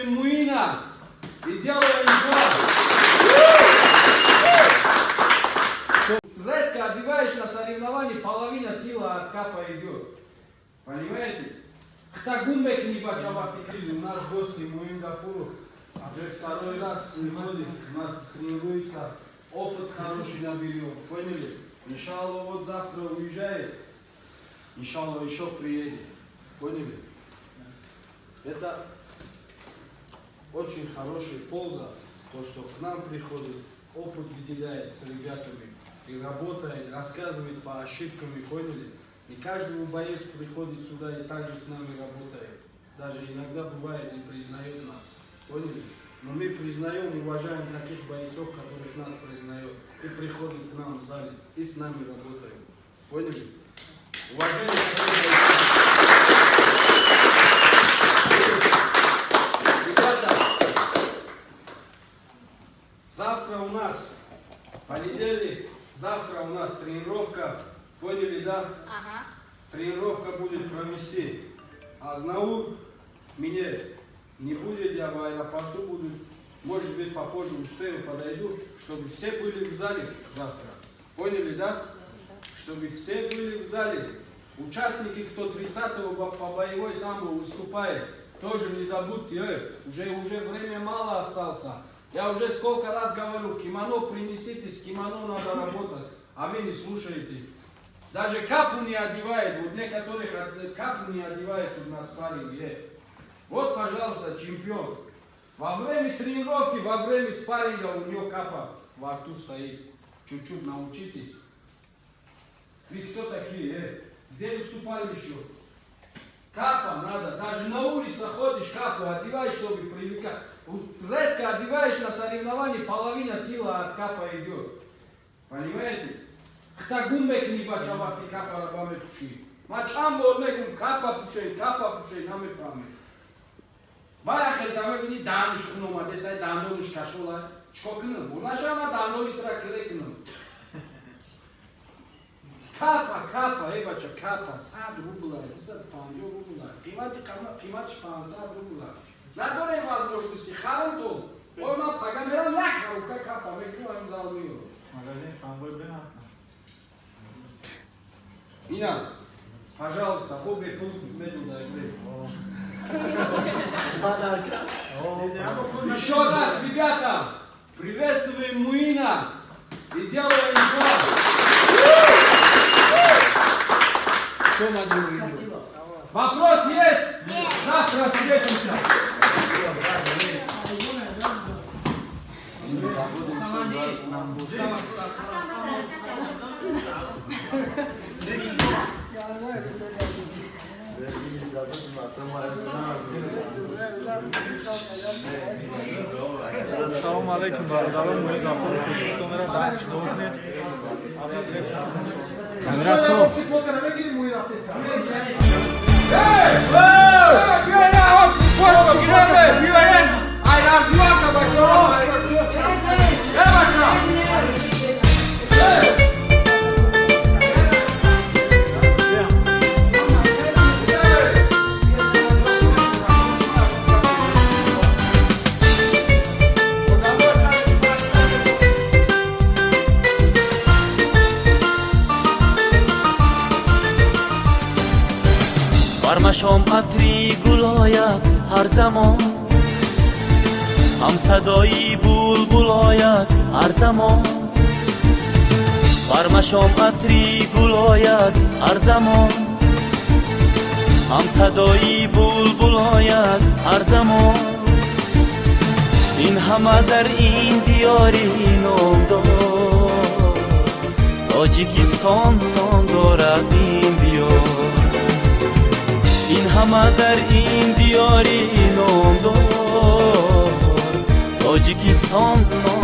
приветствуем Муина и делаем гол. Резко одеваешь на соревновании, половина силы от капа идет. Понимаете? Хтагумбек не бачавахтикали. У нас гости Муин Гафуров. Уже второй раз приходит, у нас тренируется, опыт хороший наберем. Поняли? Иншалла вот завтра уезжает. Иншалла еще приедет. Поняли? Это очень хорошая польза, то, что к нам приходит, опыт выделяет с ребятами и работает, рассказывает по ошибкам, поняли? И каждый боец приходит сюда и также с нами работает. Даже иногда бывает не признает нас. Поняли? Но мы признаем и уважаем таких бойцов, которых нас признают. И приходят к нам в зале и с нами работают. Поняли? Уважение таких бойцов. Ребята, завтра у нас понедельник, завтра у нас тренировка. Поняли, да? Ага. Тренировка будет провести. А Знаур меня не будет, я в аэропорту буду. Может быть, попозже успею, подойду, чтобы все были в зале завтра. Поняли, да? Чтобы все были в зале. Участники, кто 30-го по боевой самбо выступает, тоже не забудьте, уже время мало осталось. Я уже сколько раз говорю, кимоно принесите, с кимоно надо работать, а вы не слушаете. Даже капу не одевает, вот некоторых капу не одевает тут на спарринге. Вот, пожалуйста, чемпион. Во время тренировки, во время спарринга у него капа во рту стоит. Чуть-чуть научитесь. Вы кто такие, Где выступали еще? Капа надо, даже на улице ходишь, капу одеваешь, чтобы привлекать. Резко одеваешь на соревновании, половина силы от капа идет. Понимаете? Хтагумбек не бачавахти капа рабаме пуши. Мачам борнегум капа пушей, наме фраме. Баяхел давай вини даныш кунома, десай даноныш кашола. Чкокнем, бурнашана данони траклекнем. Капа, ебача, капа, 100 рубла, 50 рубла. Қимати 50 рубла. Надорем возможности, харантон. Она погамерам яка рука капа, векнуем залмио. Магазин самбой бенасна. Ина, пожалуйста, обе пункты меду дай. Еще раз, ребята, приветствуем Муина и делаем гол. Что надо? Вопрос есть? Нет. Завтра встретимся. Салом алейкум, бародарон, мои гафур, чучистонера дарч доокнет. Камерасо. شام عطری گلاید هر زمان هم صدایی بلبل آید هر زمان برمشام عطری گلاید هر زمان هم صدایی بلبل آید هر زمان این همه در این دیاری نام دار تاجیکستان نام دارد این دیار این همه در این دیاری نام دار تاجیکستان نام